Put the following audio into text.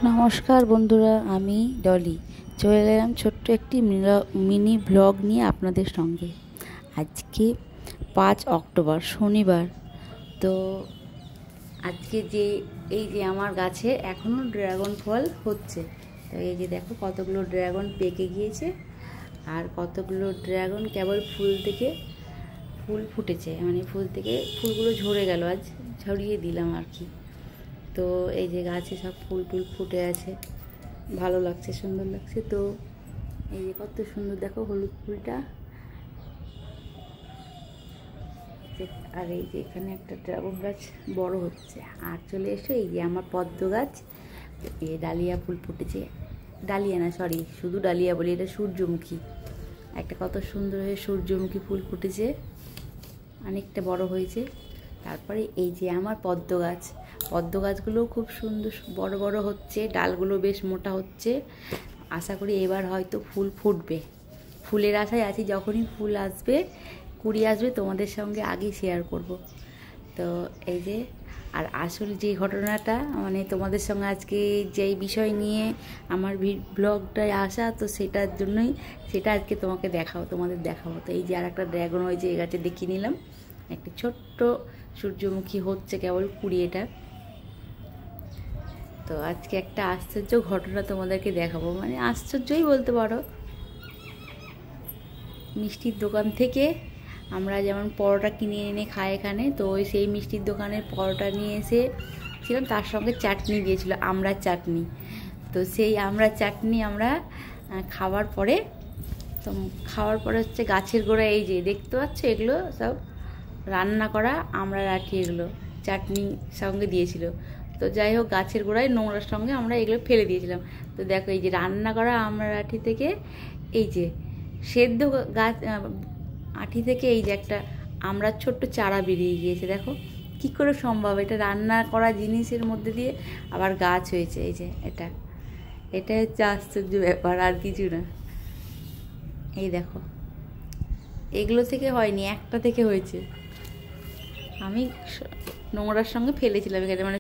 নমস্কার বন্ধুরা, আমি ডলি চলে এলাম ছোট্ট একটি মিনি ব্লগ নিয়ে আপনাদের সঙ্গে। আজকে 5 অক্টোবর শনিবার। তো আজকে এই যে আমার গাছে এখনও ড্রাগন ফল হচ্ছে। তো এই যে দেখো কতগুলো ড্রাগন পেকে গিয়েছে, আর কতগুলো ড্রাগন কেবল ফুল থেকে ফুল ফুটেছে, মানে ফুল থেকে ফুলগুলো ঝরে গেল, আজ ঝরিয়ে দিলাম আর কি। তো এই যে গাছে সব ফুল টুল ফুটে আছে, ভালো লাগছে, সুন্দর লাগছে। তো এই যে কত সুন্দর দেখো হলুদ ফুলটা। আর এই যে এখানে একটা ড্রাগন গাছ বড় হচ্ছে। আর চলে এসো এই যে আমার পদ্ম গাছ, এই ডালিয়া ফুল ফুটেছে। ডালিয়া না, সরি, শুধু ডালিয়া বলি, এটা সূর্যমুখী। একটা কত সুন্দর হয়ে সূর্যমুখী ফুল ফুটেছে, অনেকটা বড় হয়েছে। তারপরে এই যে আমার পদ্ম গাছগুলোও খুব সুন্দর বড় বড় হচ্ছে, ডালগুলো বেশ মোটা হচ্ছে। আশা করি এবার হয়তো ফুল ফুটবে, ফুলের আশায় আছি। যখনই ফুল আসবে, কুড়ি আসবে, তোমাদের সঙ্গে আগে শেয়ার করব। তো এই যে, আর আসল যে ঘটনাটা, মানে তোমাদের সঙ্গে আজকে যেই বিষয় নিয়ে আমার ব্লগটায় আসা, তো সেটার জন্যই সেটা আজকে তোমাদের দেখাবো। তো এই যে আর একটা ড্রাগন হয়েছে, এই গাছে দেখিয়ে নিলাম। একটা ছোট্ট সূর্যমুখী হচ্ছে কেবল কুড়িয়েটা। তো আজকে একটা আশ্চর্য ঘটনা তোমাদেরকে দেখাবো, মানে আশ্চর্যই বলতে পারো। মিষ্টির দোকান থেকে আমরা যেমন পরোটা কিনে এনে খাই এখানে, তো ওই সেই মিষ্টির দোকানের পরোটা নিয়ে এসেছিলাম, তার সঙ্গে চাটনি দিয়েছিল, আমড়ার চাটনি। তো সেই আমড়ার চাটনি আমরা খাওয়ার পরে হচ্ছে গাছের গোড়ায়, এই যে দেখতে পাচ্ছ, এগুলো সব রান্না করা আমড়ার আঁটি, এগুলো চাটনি সঙ্গে দিয়েছিল। তো যাই হোক, গাছের গোড়ায় নোংরার সঙ্গে আমরা এগুলো ফেলে দিয়েছিলাম। তো দেখো এই যে রান্না করা আমড়ার আঁটি থেকে, এই যে সেদ্ধ গাছ আঁটি থেকে এই যে একটা আমড়ার ছোট্ট চারা বেরিয়ে গিয়েছে। দেখো কি করে সম্ভব, এটা রান্না করা জিনিসের মধ্যে দিয়ে আবার গাছ হয়েছে। এই যে এটা হচ্ছে আশ্চর্য ব্যাপার, আর কিছু না। এই দেখো, এগুলো থেকে হয়নি, একটা থেকে হয়েছে। আমি নোংরার সঙ্গে ফেলেছিলাম এখানে, মানে